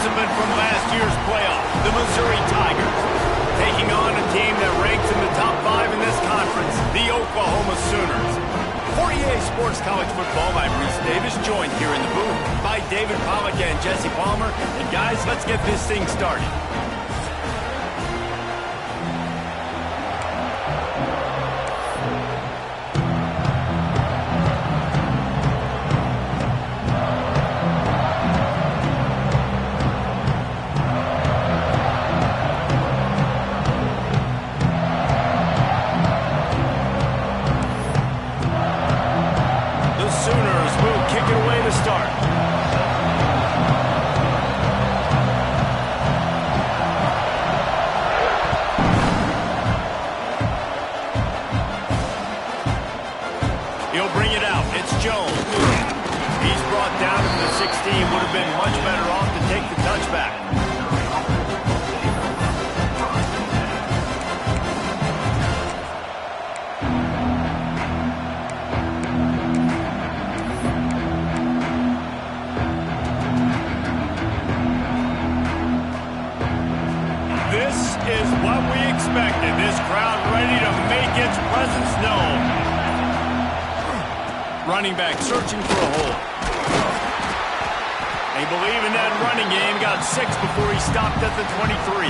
participant from last year's playoff, the Missouri Tigers, taking on a team that ranks in the top 5 in this conference, the Oklahoma Sooners. For EA Sports College Football, I'm Reese Davis, joined here in the booth by David Pollack and Jesse Palmer. And guys, let's get this thing started. Running back searching for a hole. They believe in that running game. Got 6 before he stopped at the 23.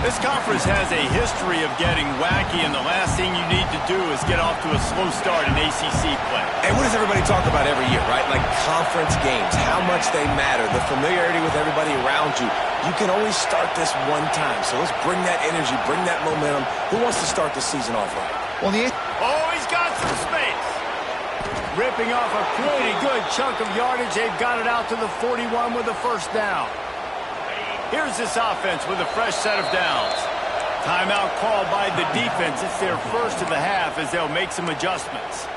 This conference has a history of getting wacky, and the last thing you need to do is get off to a slow start in ACC play. And what does everybody talk about every year, right? Like conference games, how much they matter, the familiarity with everybody around you. You can only start this one time, so let's bring that energy, bring that momentum. Who wants to start the season off right? Well, he's got some space. Ripping off a pretty good chunk of yardage. They've got it out to the 41 with a first down. Here's this offense with a fresh set of downs. Timeout called by the defense. It's their first of the half as they'll make some adjustments.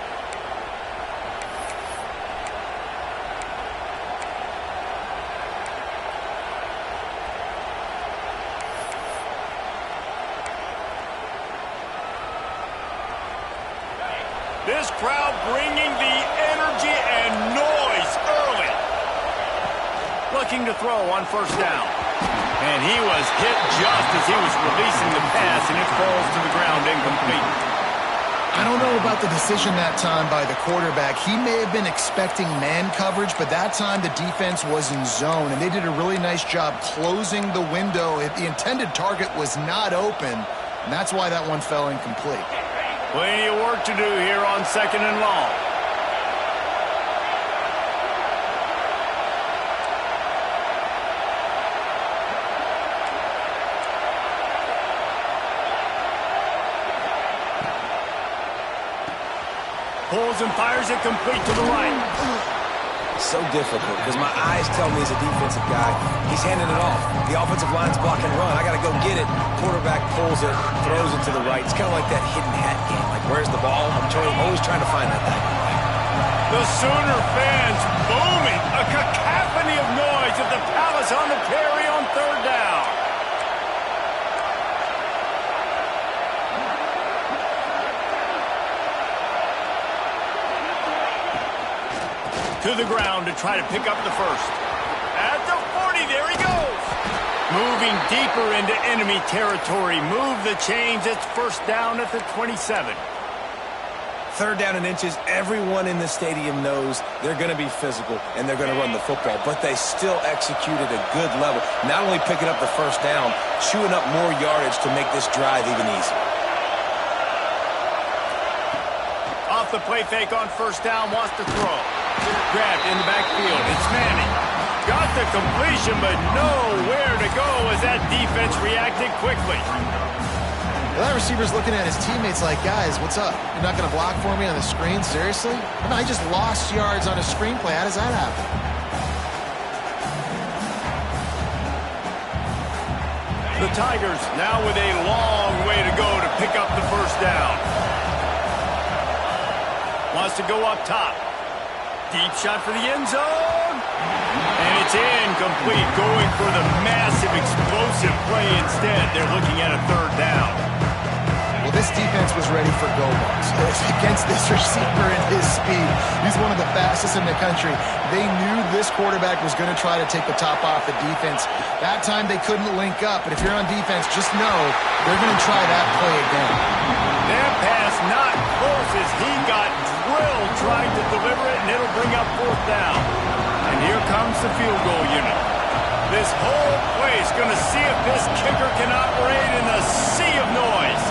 This crowd bringing the energy and noise early. Looking to throw on first down. And he was hit just as he was releasing the pass, and it falls to the ground incomplete. I don't know about the decision that time by the quarterback. He may have been expecting man coverage, but that time the defense was in zone, and they did a really nice job closing the window. The intended target was not open, and that's why that one fell incomplete. Plenty of work to do here on 2nd and long. Pulls and fires it complete to the right. So difficult because my eyes tell me as a defensive guy, he's handing it off. The offensive line's blocking run. I got to go get it. Quarterback pulls it, throws it to the right. It's kind of like that hidden hat game. Like, where's the ball? I'm always trying to find that thing. The Sooner fans booming. A cacophony of noise at the Palace on the Prairie on 3rd down. To the ground to try to pick up the first. At the 40, there he goes. Moving deeper into enemy territory. Move the chains. It's first down at the 27. 3rd down and inches. Everyone in the stadium knows they're going to be physical and they're going to run the football, but they still executed a good level. Not only picking up the first down, chewing up more yardage to make this drive even easier. Off the play fake on first down, wants to throw. Grabbed in the backfield. It's Manning. Got the completion, but nowhere to go as that defense reacted quickly. Well, that receiver's looking at his teammates like, guys, what's up? You're not going to block for me on the screen? Seriously? I mean, I just lost yards on a screenplay. How does that happen? The Tigers now with a long way to go to pick up the first down. Wants to go up top. Deep shot for the end zone. And it's incomplete. Going for the massive explosive play instead. They're looking at a 3rd down. Well, this defense was ready for go balls. Against this receiver and his speed. He's one of the fastest in the country. They knew this quarterback was going to try to take the top off the defense. That time they couldn't link up, but if you're on defense, just know they're going to try that play again. That pass not close as he got drilled trying to deliver it, and it'll bring up fourth down. And here comes the field goal unit. This whole place going to see if this kicker can operate in a sea of noise.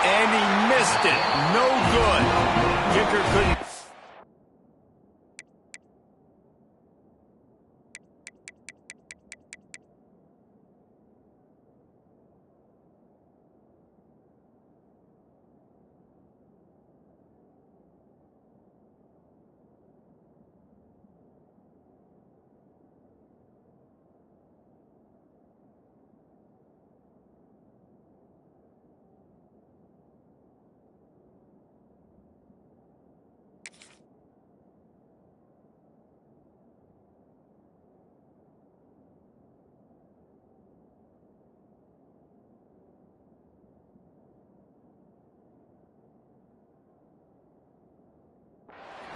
And he missed it. No good. Kicker couldn't.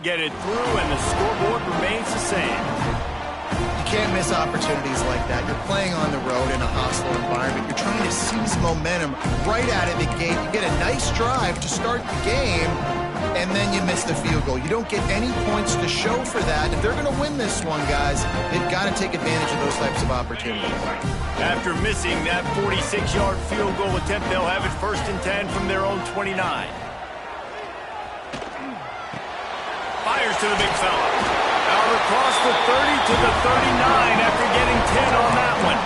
Get it through, and the scoreboard remains the same. You can't miss opportunities like that. You're playing on the road in a hostile environment. You're trying to seize momentum right out of the gate. You get a nice drive to start the game, and then you miss the field goal. You don't get any points to show for that. If they're going to win this one, guys, they've got to take advantage of those types of opportunities. After missing that 46-yard field goal attempt, they'll have it 1st and 10 from their own 29. Fires to the big fella. Out across the 30 to the 39 after getting 10 on that one.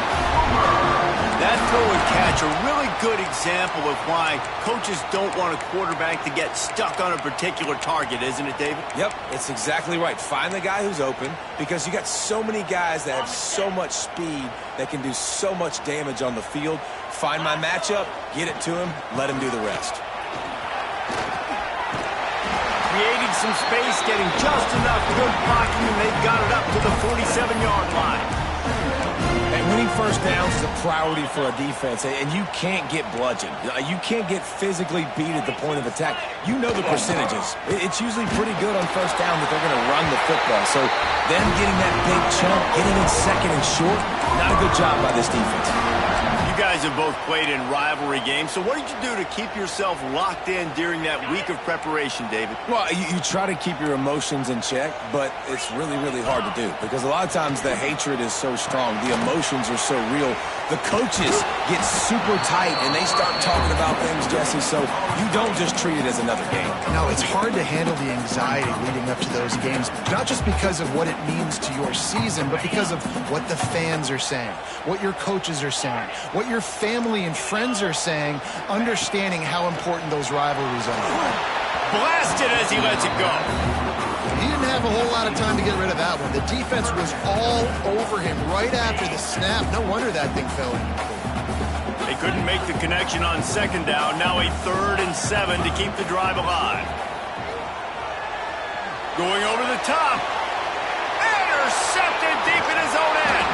That throw and catch, a really good example of why coaches don't want a quarterback to get stuck on a particular target, isn't it, David? Yep, it's exactly right. Find the guy who's open, because you got so many guys that have so much speed that can do so much damage on the field. Find my matchup, get it to him, let him do the rest. Creating some space, getting just enough good blocking, and they've got it up to the 47-yard line. And winning first downs is a priority for a defense, and you can't get bludgeoned. You can't get physically beat at the point of attack. You know the percentages. It's usually pretty good on first down that they're going to run the football. So them getting that big chunk, getting in second and short, not a good job by this defense. You guys have both played in rivalry games, so what did you do to keep yourself locked in during that week of preparation, David? Well, you try to keep your emotions in check, but it's really, really hard to do because a lot of times the hatred is so strong, the emotions are so real, the coaches get super tight and they start talking about things, Jesse, so you don't just treat it as another game. No, it's hard to handle the anxiety leading up to those games, not just because of what it means to your season, but because of what the fans are saying, what your coaches are saying, what your family and friends are saying, understanding how important those rivalries are. Blasted as he lets it go. He didn't have a whole lot of time to get rid of that one. The defense was all over him right after the snap. No wonder that thing fell in. They couldn't make the connection on 2nd down. Now a 3rd and 7 to keep the drive alive. Going over the top. Intercepted deep in his own end.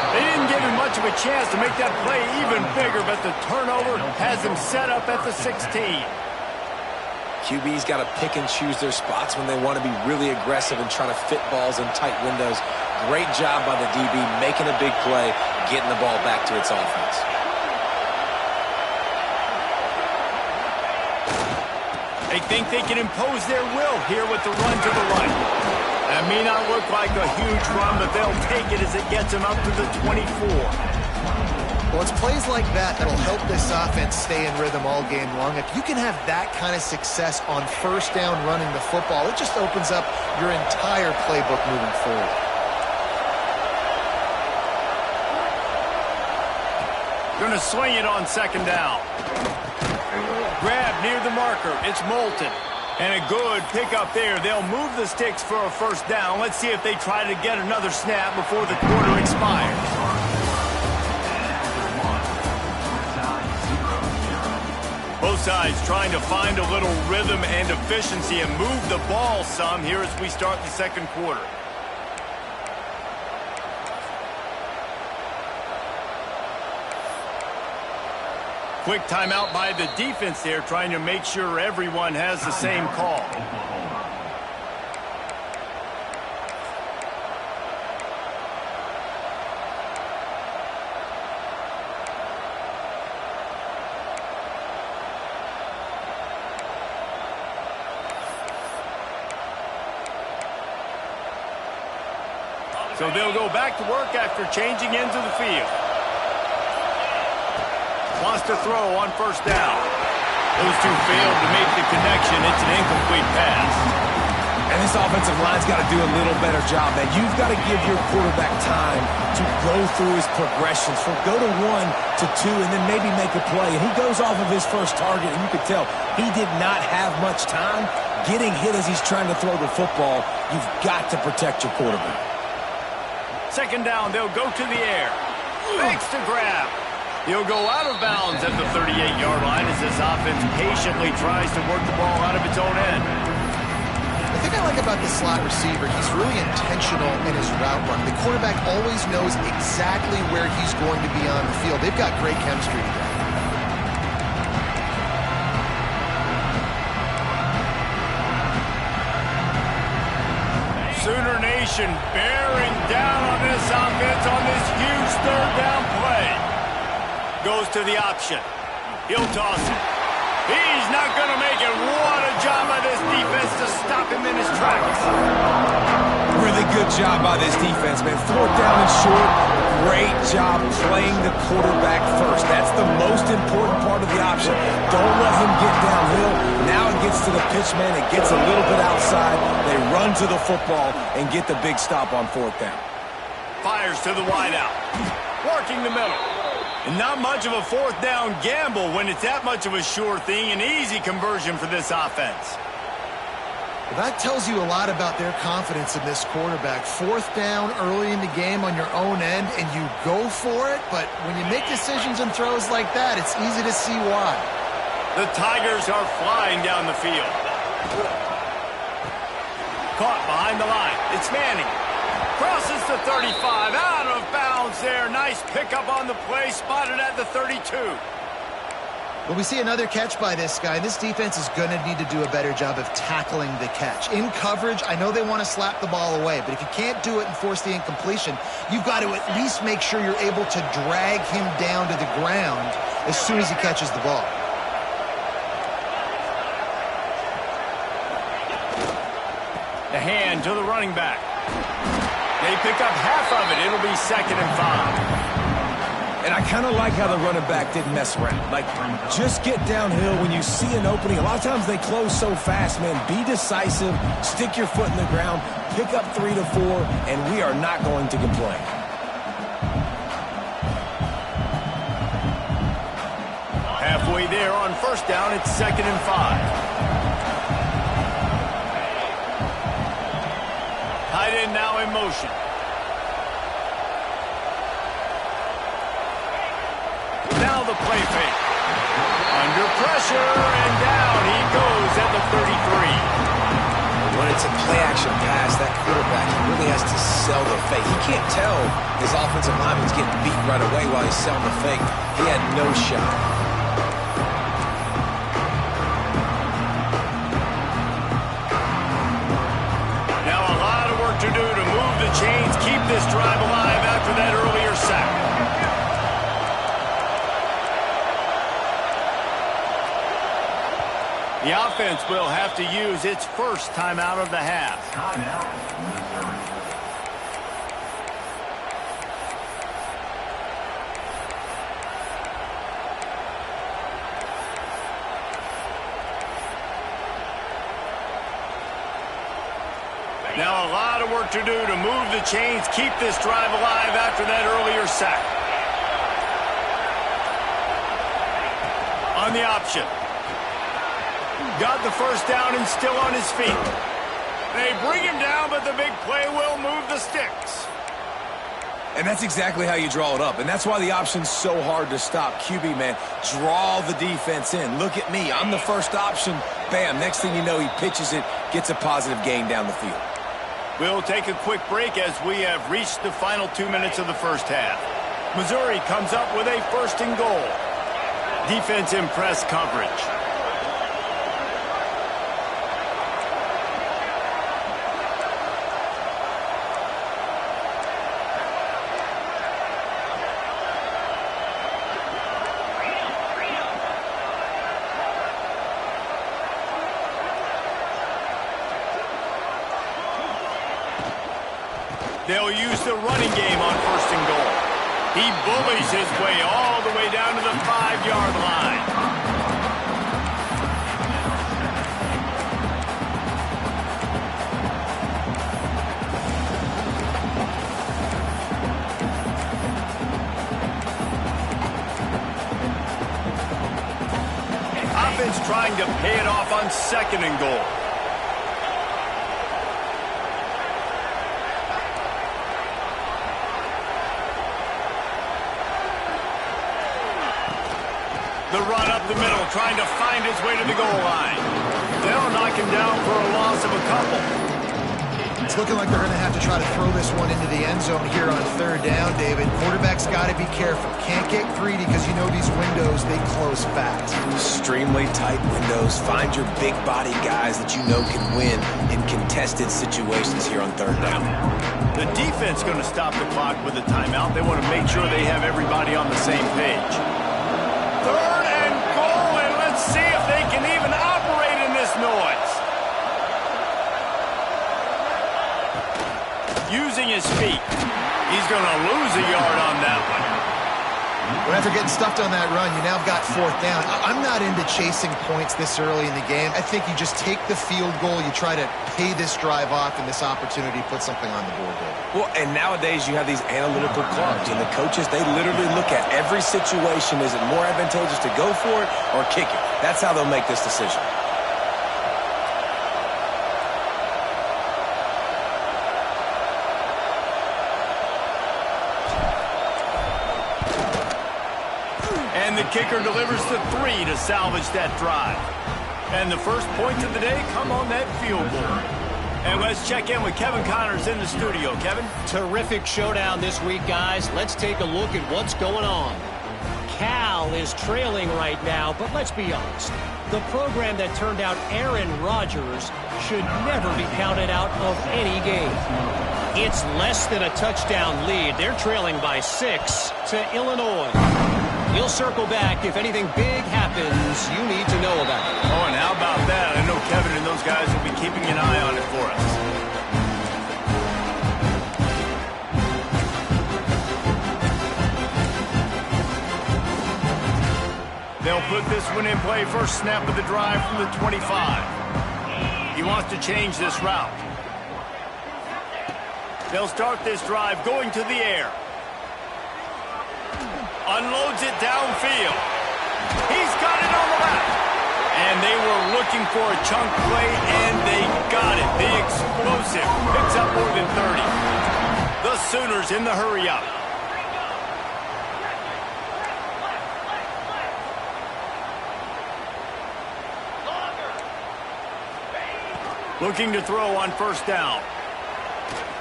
They didn't give him much of a chance to make that play even bigger, but the turnover has him set up at the 16. QB's got to pick and choose their spots when they want to be really aggressive and try to fit balls in tight windows. Great job by the DB making a big play, getting the ball back to its offense. They think they can impose their will here with the run to the right. That may not look like a huge run, but they'll take it as it gets them up to the 24. Well, it's plays like that that'll help this offense stay in rhythm all game long. If you can have that kind of success on 1st down running the football, it just opens up your entire playbook moving forward. Going to swing it on 2nd down. Grab near the marker. It's Moulton. And a good pickup there. They'll move the sticks for a 1st down. Let's see if they try to get another snap before the quarter expires. Both sides trying to find a little rhythm and efficiency and move the ball some here as we start the 2nd quarter. Quick timeout by the defense there, trying to make sure everyone has the same call. So they'll go back to work after changing into the field. Wants to throw on first down. Those two failed to make the connection. It's an incomplete pass. And this offensive line's got to do a little better job, man. You've got to give your quarterback time to go through his progressions. From go to 1 to 2 and then maybe make a play. And he goes off of his first target, and you can tell he did not have much time getting hit as he's trying to throw the football. You've got to protect your quarterback. Second down, they'll go to the air. Makes the grab. He'll go out of bounds at the 38-yard line as this offense patiently tries to work the ball out of its own end. The thing I like about the slot receiver, he's really intentional in his route run. The quarterback always knows exactly where he's going to be on the field. They've got great chemistry together. Sooner Nation bearing down on this offense on this huge third down play. Goes to the option. He'll toss it. He's not going to make it. What a job by this defense to stop him in his tracks. Really good job by this defense, man. Fourth down and short. Great job playing the quarterback first. That's the most important part of the option. Don't let him get downhill. Now it gets to the pitch man. It gets a little bit outside. They run to the football and get the big stop on fourth down. Fires to the wideout. Working the middle. And not much of a fourth down gamble when it's that much of a sure thing. An easy conversion for this offense. Well, that tells you a lot about their confidence in this quarterback. Fourth down early in the game on your own end, and you go for it. But when you make decisions and throws like that, it's easy to see why. The Tigers are flying down the field. Caught behind the line. It's Manning. Crosses the 35. Out of bounds there. Nice pickup on the play. Spotted at the 32. Well, we see another catch by this guy. This defense is going to need to do a better job of tackling the catch. In coverage, I know they want to slap the ball away, but if you can't do it and force the incompletion, you've got to at least make sure you're able to drag him down to the ground as soon as he catches the ball. The hand to the running back. They pick up half of it. It'll be 2nd and 5. And I kind of like how the running back didn't mess around. Like, just get downhill when you see an opening. A lot of times they close so fast, man. Be decisive, stick your foot in the ground, pick up 3 to 4, and we are not going to complain. Halfway there on first down, it's 2nd and 5. Tight end now in motion. Now the play fake. Under pressure, and down he goes at the 33. When it's a play-action pass, that quarterback, he really has to sell the fake. He can't tell his offensive lineman's getting beat right away while he's selling the fake. He had no shot. Now a lot of work to do to move the chains, keep this drive alive after that earlier sack. The offense will have to use its first timeout of the half. Now a lot of work to do to move the chains, keep this drive alive after that earlier sack. On the option. Got the first down and still on his feet. They bring him down, but the big play will move the sticks. And that's exactly how you draw it up. And that's why the option's so hard to stop. QB, man, draw the defense in. Look at me. I'm the first option. Bam. Next thing you know, he pitches it, gets a positive gain down the field. We'll take a quick break as we have reached the final 2 minutes of the first half. Missouri comes up with a 1st and goal. Defense in press coverage. They'll use the running game on 1st and goal. He bullies his way all the way down to the 5-yard line. Offense trying to pay it off on 2nd and goal. The run up the middle, trying to find his way to the goal line. They'll knock him down for a loss of a couple. It's looking like they're going to have to try to throw this one into the end zone here on 3rd down, David. Quarterback's got to be careful. Can't get greedy because you know these windows, they close fast. Extremely tight windows. Find your big body guys that you know can win in contested situations here on 3rd down. The defense going to stop the clock with a timeout. They want to make sure they have everybody on the same page. 3rd and goal, and let's see if they can even operate in this noise. Using his feet. He's going to lose a yard on that one. Well, after getting stuffed on that run, you now got 4th down. I'm not into chasing points this early in the game. I think you just take the field goal, you try to pay this drive off, and this opportunity put something on the board, David. Well, and nowadays you have these analytical clocks, and the coaches, they literally look at every situation. Is it more advantageous to go for it or kick it? That's how they'll make this decision. And the kicker delivers the 3 to salvage that drive. And the first points of the day come on that field goal. And let's check in with Kevin Connors in the studio. Kevin? Terrific showdown this week, guys. Let's take a look at what's going on. Cal is trailing right now, but let's be honest. The program that turned out Aaron Rodgers should never be counted out of any game. It's less than a touchdown lead. They're trailing by 6 to Illinois. We'll circle back if anything big happens you need to know about. Oh, and how about that? I know Kevin and those guys will be keeping an eye on it for us. They'll put this one in play. First snap of the drive from the 25. He wants to change this route. They'll start this drive going to the air. Unloads it downfield. He's got it on the left. And they were looking for a chunk play, and they got it. The explosive picks up more than 30. The Sooners in the hurry-up. Looking to throw on 1st down.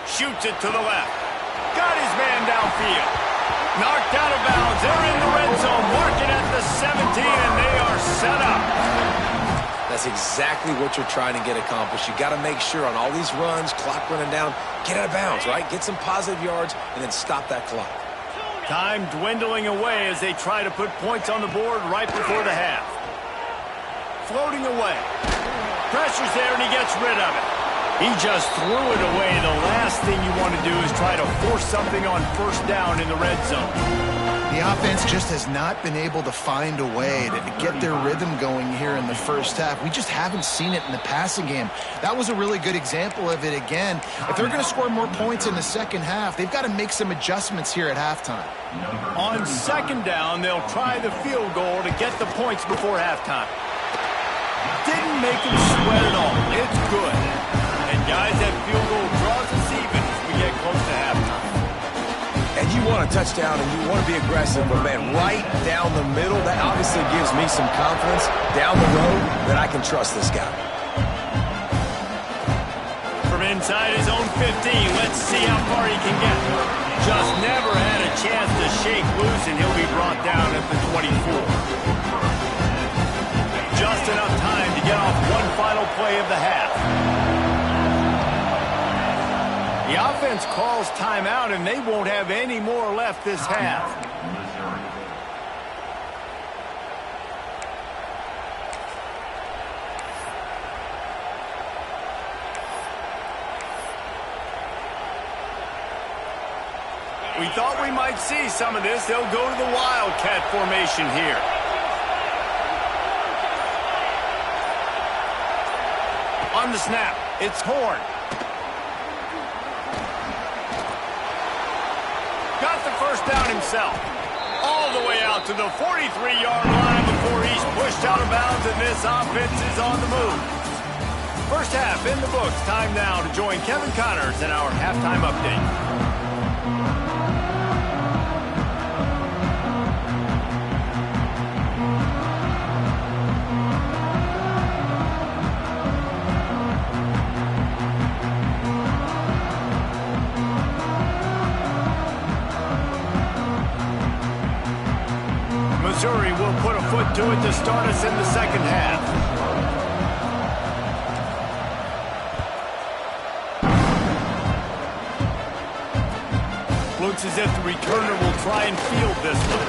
Shoots it to the left. Got his man downfield. Knocked out of bounds. They're in the red zone. Marking at the 17, and they are set up. That's exactly what you're trying to get accomplished. You got to make sure on all these runs, clock running down, get out of bounds, right? Get some positive yards, and then stop that clock. Time dwindling away as they try to put points on the board right before the half. Floating away. Pressure's there, and he gets rid of it. He just threw it away. The last thing you want to do is try to force something on 1st down in the red zone. The offense just has not been able to find a way to get their rhythm going here in the first half. We just haven't seen it in the passing game. That was a really good example of it again. If they're going to score more points in the second half, they've got to make some adjustments here at halftime. On 2nd down, they'll try the field goal to get the points before halftime. Didn't make him sweat at all. It's good. And guys, that field goal draws us even as we get close to halftime. And you want a touchdown and you want to be aggressive, but man, right down the middle, that obviously gives me some confidence down the road that I can trust this guy. From inside his own 15, let's see how far he can get. Just never had a chance to shake loose, and he'll be brought down at the 24. just enough time to get off one final play of the half. The offense calls timeout, and they won't have any more left this half. We thought we might see some of this. They'll go to the Wildcat formation here. On the snap, it's Horn. Got the first down himself. All the way out to the 43-yard line before he's pushed out of bounds, and this offense is on the move. First half in the books. Time now to join Kevin Connors in our halftime update. Missouri will put a foot to it to start us in the second half. Looks as if the returner will try and field this one.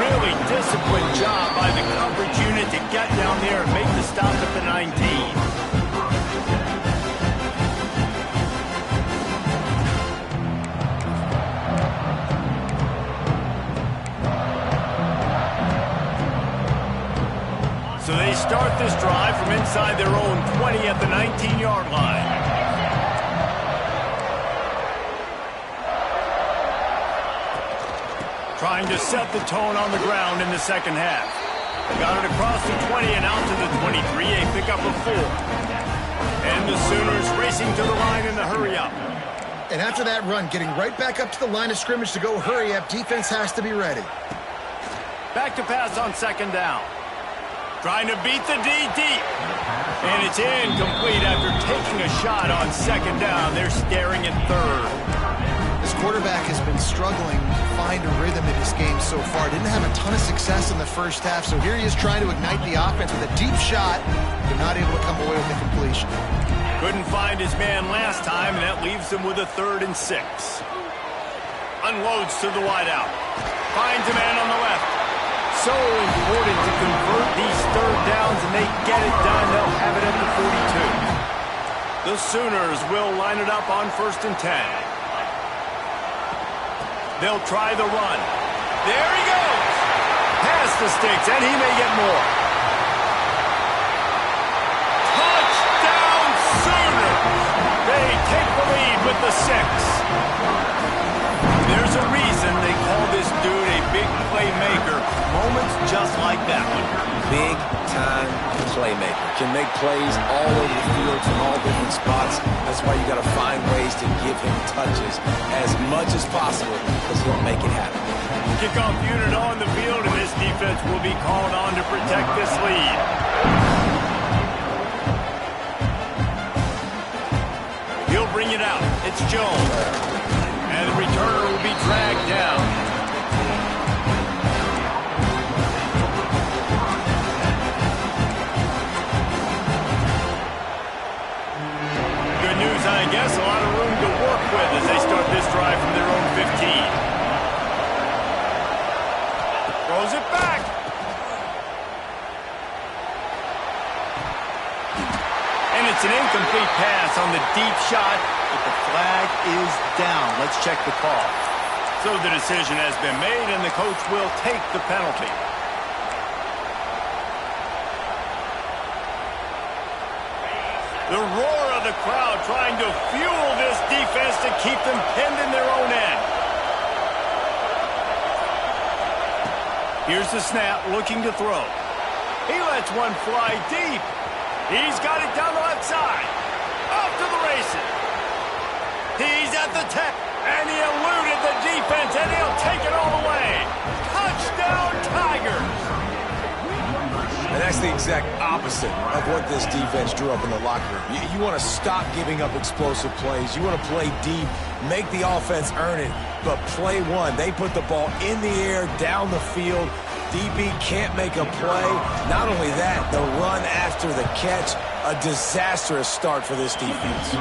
Really disciplined job by the coverage unit to get down there and make the stop at the 19. So they start this drive from inside their own 20 at the 19-yard line. Trying to set the tone on the ground in the second half. Got it across the 20 and out to the 23, a pickup of 4. And the Sooners racing to the line in the hurry-up. And after that run, getting right back up to the line of scrimmage to go hurry-up, defense has to be ready. Back to pass on second down. Trying to beat the D deep. And it's incomplete after taking a shot on second down. They're staring at third. This quarterback has been struggling to find a rhythm in this game so far. Didn't have a ton of success in the first half, so here he is trying to ignite the offense with a deep shot, but not able to come away with the completion. Couldn't find his man last time, and that leaves him with a 3rd and 6. Unloads to the wideout. Finds a man on the left. So important to convert these third downs, and they get it done. They'll have it at the 42. The Sooners will line it up on 1st and 10. They'll try the run. There he goes. Past the sticks, and he may get more. Touchdown Sooners! They take the lead with the 6. There's a reason they call this dude a big playmaker. Moments just like that one. Big-time playmaker. Can make plays all over the field from all different spots. That's why you got to find ways to give him touches as much as possible, because he'll make it happen. Kickoff unit on the field, and this defense will be called on to protect this lead. He'll bring it out. It's Jones. And the returner will be dragged down. Good news, I guess. A lot of room to work with as they start this drive from their own 15. Throws it back. And it's an incomplete pass on the deep shot. But the flag is down. Let's check the call. So the decision has been made, and the coach will take the penalty. The roar of the crowd trying to fuel this defense to keep them pinned in their own end. Here's the snap, looking to throw. He lets one fly deep. He's got it down the left side. Off to the races. He's at the 10, and he eluded the defense, and he'll take it all the way. Touchdown, Tigers! And that's the exact opposite of what this defense drew up in the locker room. You want to stop giving up explosive plays. You want to play deep, make the offense earn it, but play one. They put the ball in the air, down the field. DB can't make a play. Not only that, the run after the catch, a disastrous start for this defense.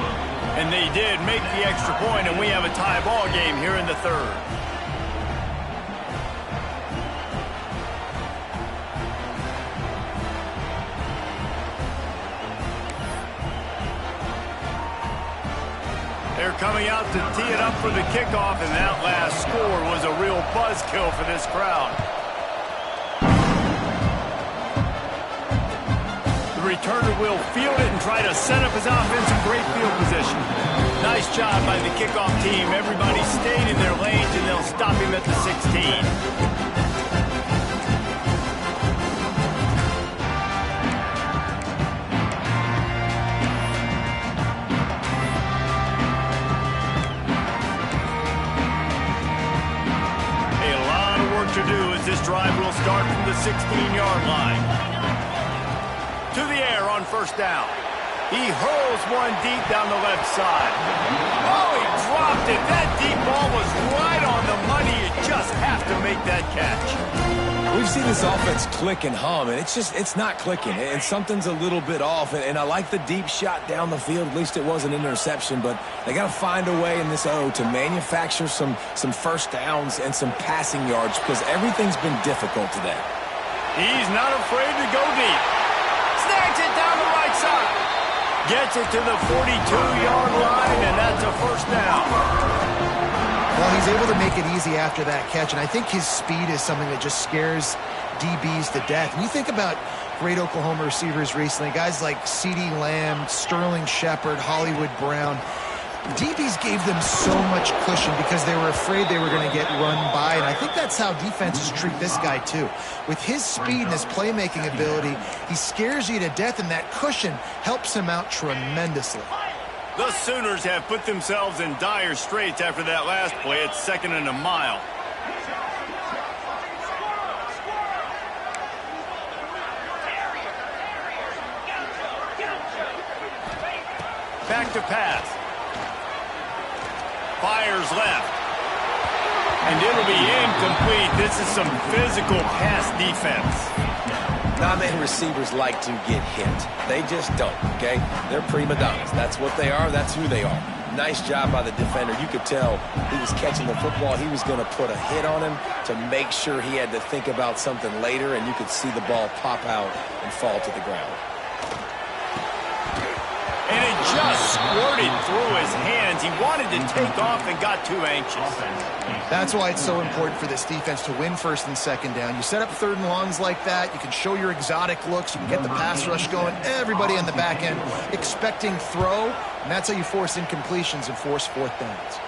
And they did make the extra point, and we have a tie ball game here in the third. They're coming out to tee it up for the kickoff, and that last score was a real buzzkill for this crowd. The returner will field it and try to set up his offense in great field position. Nice job by the kickoff team. Everybody stayed in their lanes, and they'll stop him at the 16. To do as this drive will start from the 16-yard line. To the air on first down. He hurls one deep down the left side. Oh, he dropped it. That deep ball was right on the money. You just have to make that catch. We've seen this offense click and hum, and it's not clicking, and something's a little bit off, and I like the deep shot down the field. At least it was an interception, but they got to find a way in this O to manufacture some first downs and some passing yards because everything's been difficult today. He's not afraid to go deep. Snags it down the right side. Gets it to the 42-yard line, and that's a first down. Well, he's able to make it easy after that catch, and I think his speed is something that just scares DBs to death. And you think about great Oklahoma receivers recently, guys like CeeDee Lamb, Sterling Shepard, Hollywood Brown. DBs gave them so much cushion because they were afraid they were going to get run by, and I think that's how defenses treat this guy too. With his speed and his playmaking ability, he scares you to death, and that cushion helps him out tremendously. The Sooners have put themselves in dire straits after that last play. It's 2nd and a mile. Back to pass. Fires left. And it'll be incomplete. This is some physical pass defense. Non-man receivers like to get hit. They just don't, okay? They're prima donnas. That's what they are. That's who they are. Nice job by the defender. You could tell he was catching the football. He was going to put a hit on him to make sure he had to think about something later, and you could see the ball pop out and fall to the ground. And it just squirted through his hands. He wanted to take off and got too anxious. That's why it's so important for this defense to win first and second down. You set up third and longs like that. You can show your exotic looks. You can get the pass rush going. Everybody on the back end expecting throw, and that's how you force incompletions and force fourth downs.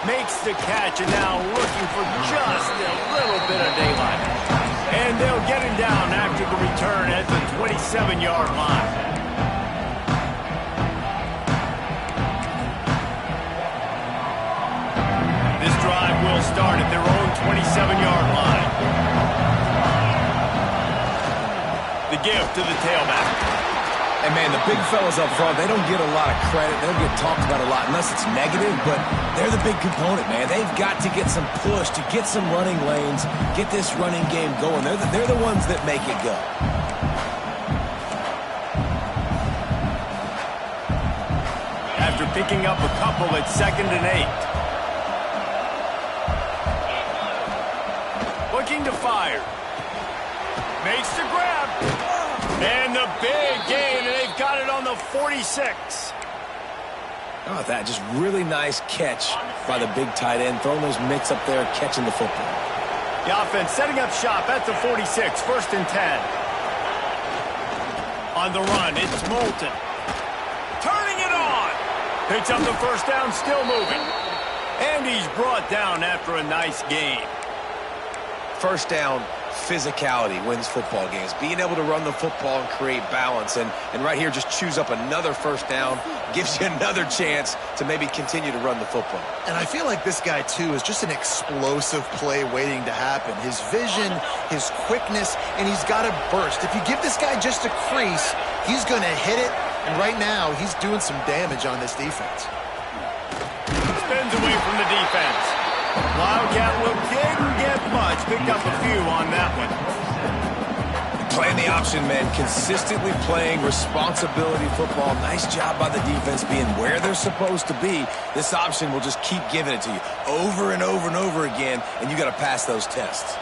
Makes the catch, and now looking for just a little bit of daylight. And they'll get him down after the return at the 27-yard line. Drive will start at their own 27-yard line. The give to the tailback. And, man, the big fellas up front, they don't get a lot of credit. They don't get talked about a lot unless it's negative, but they're the big component, man. They've got to get some push to get some running lanes, get this running game going. They're the ones that make it go. After picking up a couple at 2nd and 8. Looking to fire. Makes the grab. And the big gain, and they've got it on the 46. Oh, that just really nice catch by the big tight end, throwing those mitts up there, catching the football. The offense setting up shop at the 46, 1st and 10. On the run, it's Moulton. Turning it on. Picks up the first down, still moving. And he's brought down after a nice gain. First down, physicality wins football games. Being able to run the football and create balance. And right here, just choose up another first down, gives you another chance to maybe continue to run the football. And I feel like this guy, too, is just an explosive play waiting to happen. His vision, his quickness, and he's got a burst. If you give this guy just a crease, he's going to hit it. And right now, he's doing some damage on this defense. Spins away from the defense. Wildcat look didn't get much. Picked up a few on that one. Playing the option, man. Consistently playing responsibility football. Nice job by the defense being where they're supposed to be. This option will just keep giving it to you over and over and over again, and you got to pass those tests.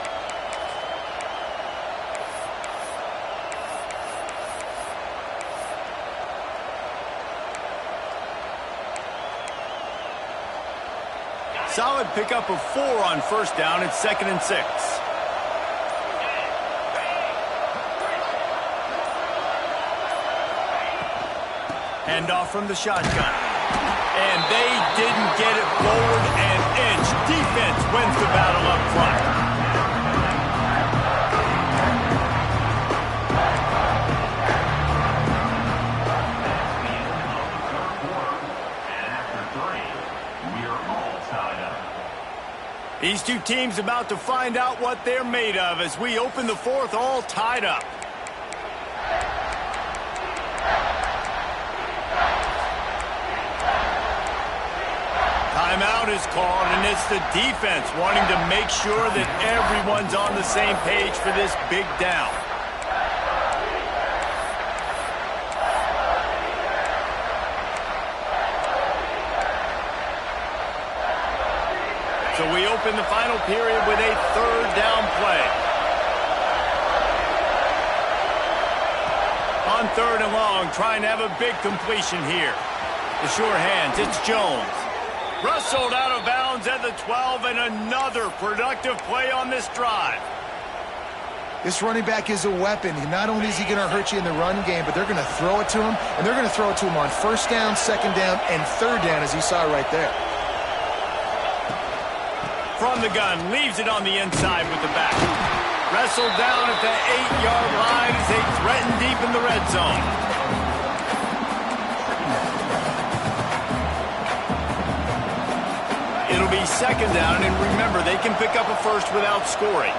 Solid pickup of 4 on first down. It's 2nd and 6. Hand off from the shotgun. And they didn't get it forward an inch. Defense wins the battle up front. These two teams about to find out what they're made of as we open the fourth all tied up. Timeout is called, and it's the defense wanting to make sure that everyone's on the same page for this big down. So we open the final period with a 3rd down play. On 3rd and long, trying to have a big completion here. The sure hands, it's Jones. Wrestled out of bounds at the 12, and another productive play on this drive. This running back is a weapon. Not only is he going to hurt you in the run game, but they're going to throw it to him, and they're going to throw it to him on 1st down, 2nd down, and 3rd down, as you saw right there. From the gun, leaves it on the inside with the back. Wrestled down at the 8-yard line as they threaten deep in the red zone. It'll be 2nd down, and remember, they can pick up a first without scoring.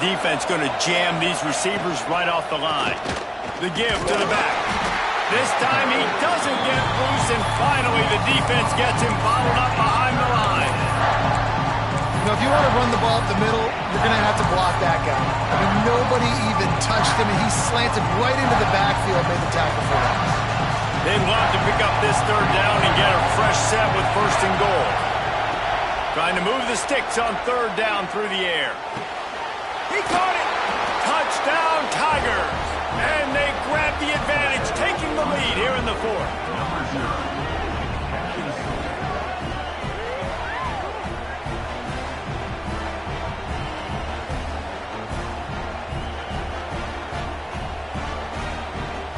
Defense going to jam these receivers right off the line. The give to the back. This time he doesn't get loose, and finally the defense gets him bottled up behind the line. You know, if you want to run the ball up the middle, you're going to have to block that guy. I mean, nobody even touched him, and he slanted right into the backfield, made the tackle for him. They'd love to pick up this 3rd down and get a fresh set with 1st and goal. Trying to move the sticks on 3rd down through the air. He caught it! Touchdown, Tigers! And they grab the advantage, taking the lead here in the 4th.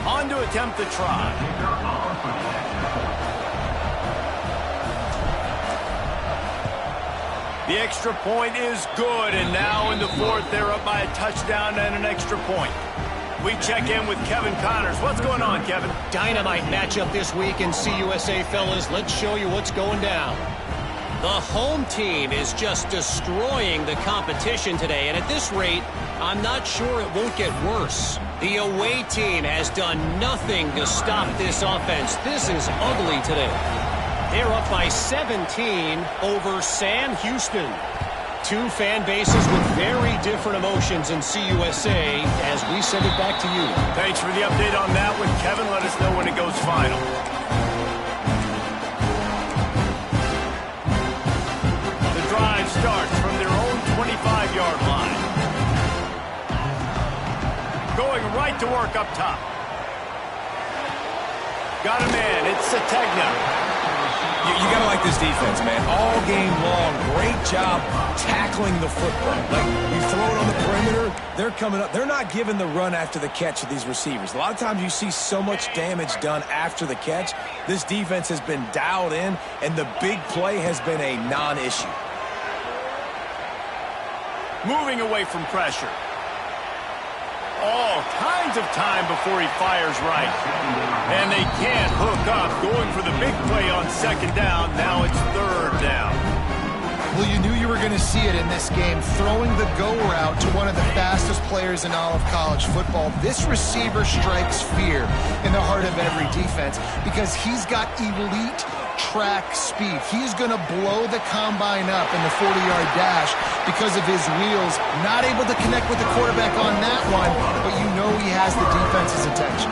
On to attempt the try. The extra point is good, and now in the 4th, they're up by a touchdown and an extra point. We check in with Kevin Connors. What's going on, Kevin? Dynamite matchup this week in CUSA, fellas. Let's show you what's going down. The home team is just destroying the competition today, and at this rate, I'm not sure it won't get worse. The away team has done nothing to stop this offense. This is ugly today. They're up by 17 over Sam Houston. Two fan bases with very different emotions in CUSA as we send it back to you. Thanks for the update on that one, Kevin. Let us know when it goes final. The drive starts from their own 25-yard line. Going right to work up top. Got a man. It's Sategna. You got to like this defense, man. All game long, great job tackling the football. Like, you throw it on the perimeter, they're coming up. They're not giving the run after the catch to these receivers. A lot of times you see so much damage done after the catch. This defense has been dialed in, and the big play has been a non-issue. Moving away from pressure. All kinds of time before he fires right. And they can't hook up. Going for the big play on 2nd down. Now it's 3rd down. Well, you knew you were going to see it in this game. Throwing the go route to one of the fastest players in all of college football. This receiver strikes fear in the heart of every defense because he's got elite track speed. He's going to blow the combine up in the 40-yard dash because of his wheels. Not able to connect with the quarterback on that one, but you know he has the defense's attention.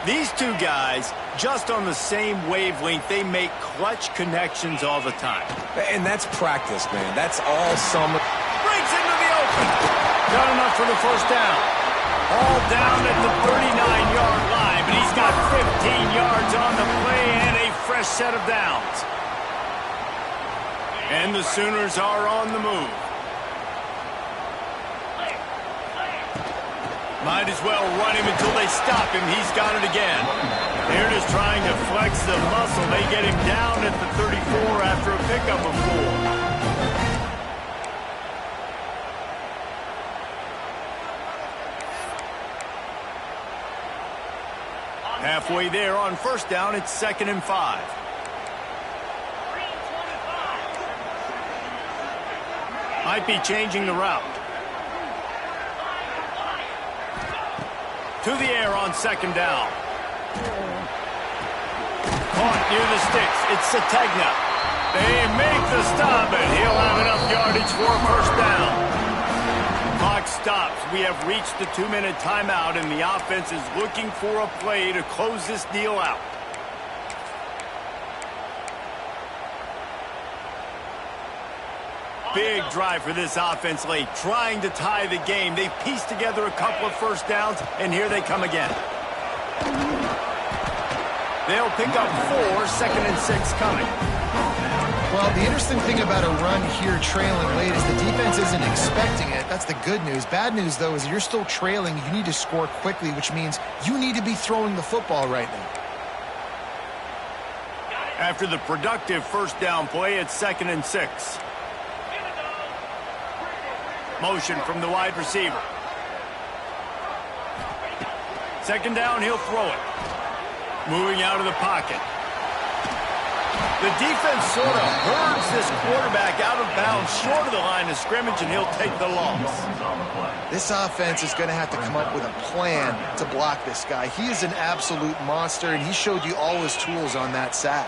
These two guys, just on the same wavelength, they make clutch connections all the time. And that's practice, man. That's all summer. Breaks into the open. Got enough for the first down. All down at the 39-yard line, but he's got 15 yards on the play and a fresh set of downs. And the Sooners are on the move. Might as well run him until they stop him. He's got it again. They're just trying to flex the muscle. They get him down at the 34 after a pickup of 4. Halfway there on first down, it's 2nd and 5. Might be changing the route. To the air on 2nd down. Caught near the sticks. It's Sategna. They make the stop, and he'll have enough yardage for a first down. Clock stops. We have reached the 2-minute timeout, and the offense is looking for a play to close this deal out. Big drive for this offense late, trying to tie the game. They pieced together a couple of first downs, and here they come again. They'll pick up 4, 2nd and 6 coming. Well, the interesting thing about a run here trailing late is the defense isn't expecting it. That's the good news. Bad news, though, is you're still trailing. You need to score quickly, which means you need to be throwing the football right now. After the productive first down play, it's 2nd and 6. Motion from the wide receiver. 2nd down, he'll throw it. Moving out of the pocket. The defense sort of herds this quarterback out of bounds short of the line of scrimmage, and he'll take the loss. This offense is going to have to come up with a plan to block this guy. He is an absolute monster, and he showed you all his tools on that sack.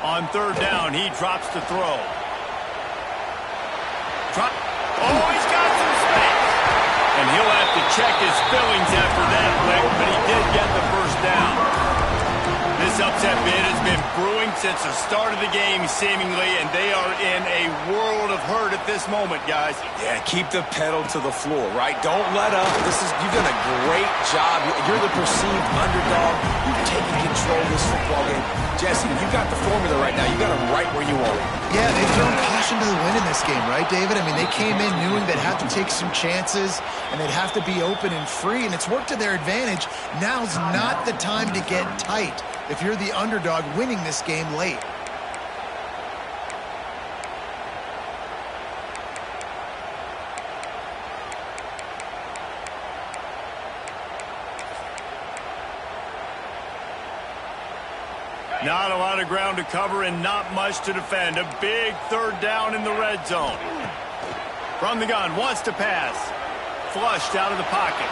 On 3rd down, he drops to throw. Oh, he's got some space. And he'll have to check his fillings after that play, but he did get the first down. This upset bid has been brewing since the start of the game, seemingly, and they are in a world of hurt at this moment, guys. Yeah, keep the pedal to the floor, right? Don't let up. You've done a great job. You're the perceived underdog. You're taking control of this football game. Jesse, you got the formula right now. You got them right where you want it. Yeah, they've thrown caution to the wind in this game, right, David? I mean, they came in knowing they'd have to take some chances, and they'd have to be open and free, and it's worked to their advantage. Now's not the time to get tight if you're the underdog winning this game late. Not a lot of ground to cover and not much to defend. A big 3rd down in the red zone. From the gun, wants to pass. Flushed out of the pocket.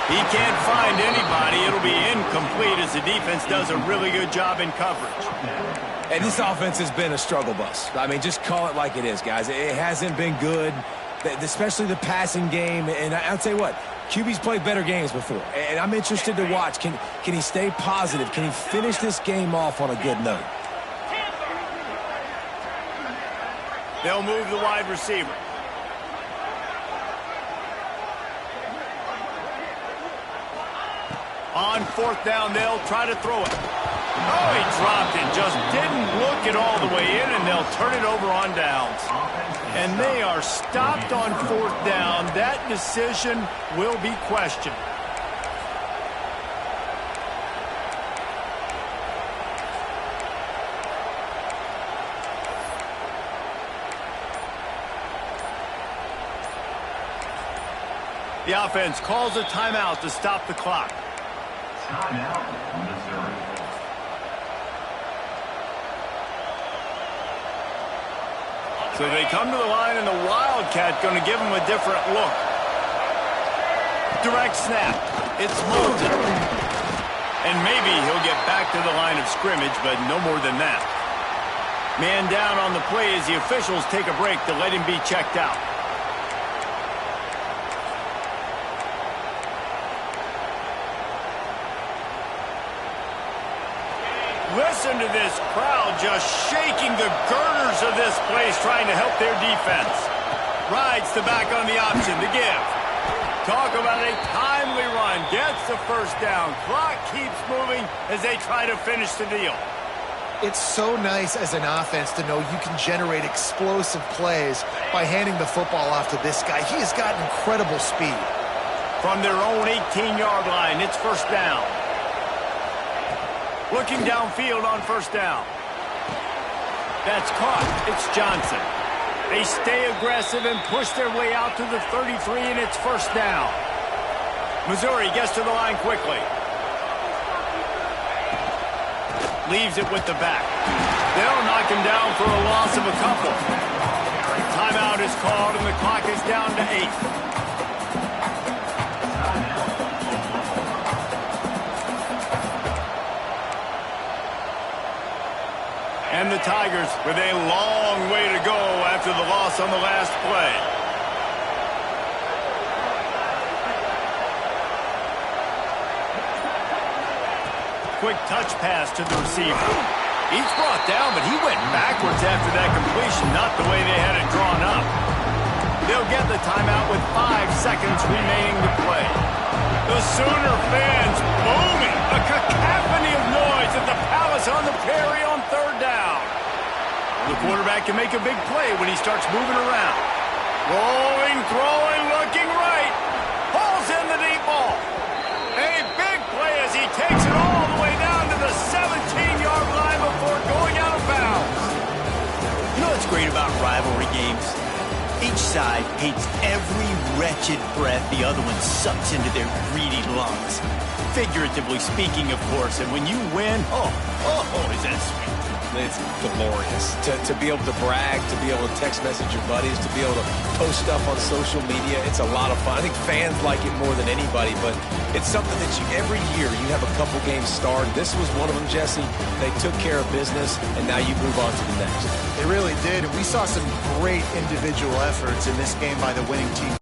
He can't find anybody. It'll be incomplete as the defense does a really good job in coverage. And this offense has been a struggle bus. I mean, just call it like it is, guys. It hasn't been good, especially the passing game. And I'll tell you what, QB's played better games before. And I'm interested to watch. Can he stay positive? Can he finish this game off on a good note? They'll move the wide receiver. On 4th down, they'll try to throw it. Oh, he dropped it. Just didn't look it all the way in, and they'll turn it over on downs. And they are stopped on 4th down. That decision will be questioned. The offense calls a timeout to stop the clock. Timeout, Missouri. So they come to the line, and the Wildcat going to give them a different look. Direct snap. It's Moulton. And maybe he'll get back to the line of scrimmage, but no more than that. Man down on the play as the officials take a break to let him be checked out. Listen to this crowd just shaking the girders of this place, trying to help their defense. Rides the back on the option to give. Talk about a timely run. Gets the first down. Clock keeps moving as they try to finish the deal. It's so nice as an offense to know you can generate explosive plays by handing the football off to this guy. He has got incredible speed. From their own 18-yard line, it's first down. Looking downfield on first down. That's caught. It's Johnson. They stay aggressive and push their way out to the 33, and it's first down. Missouri gets to the line quickly. Leaves it with the back. They'll knock him down for a loss of a couple. Timeout is called, and the clock is down to 8. And the Tigers with a long way to go after the loss on the last play. Quick touch pass to the receiver. He's brought down, but he went backwards after that completion, not the way they had it drawn up. They'll get the timeout with 5 seconds remaining to play. The Sooner fans booming. A cacophony of noise at the Palace on the Prairie on third down. The quarterback can make a big play when he starts moving around. Rolling, throwing, looking right. Pulls in the deep ball. A big play as he takes it all the way down to the 17-yard line before going out of bounds. You know what's great about rivalry games? Each side hates every wretched breath the other one sucks into their greedy lungs. Figuratively speaking, of course, and when you win, is that sweet. It's glorious to be able to brag, to be able to text message your buddies, to be able to post stuff on social media. It's a lot of fun. I think fans like it more than anybody, but it's something that every year you have a couple games start. This was one of them, Jesse. They took care of business, and now you move on to the next. They really did, and we saw some great individual efforts in this game by the winning team.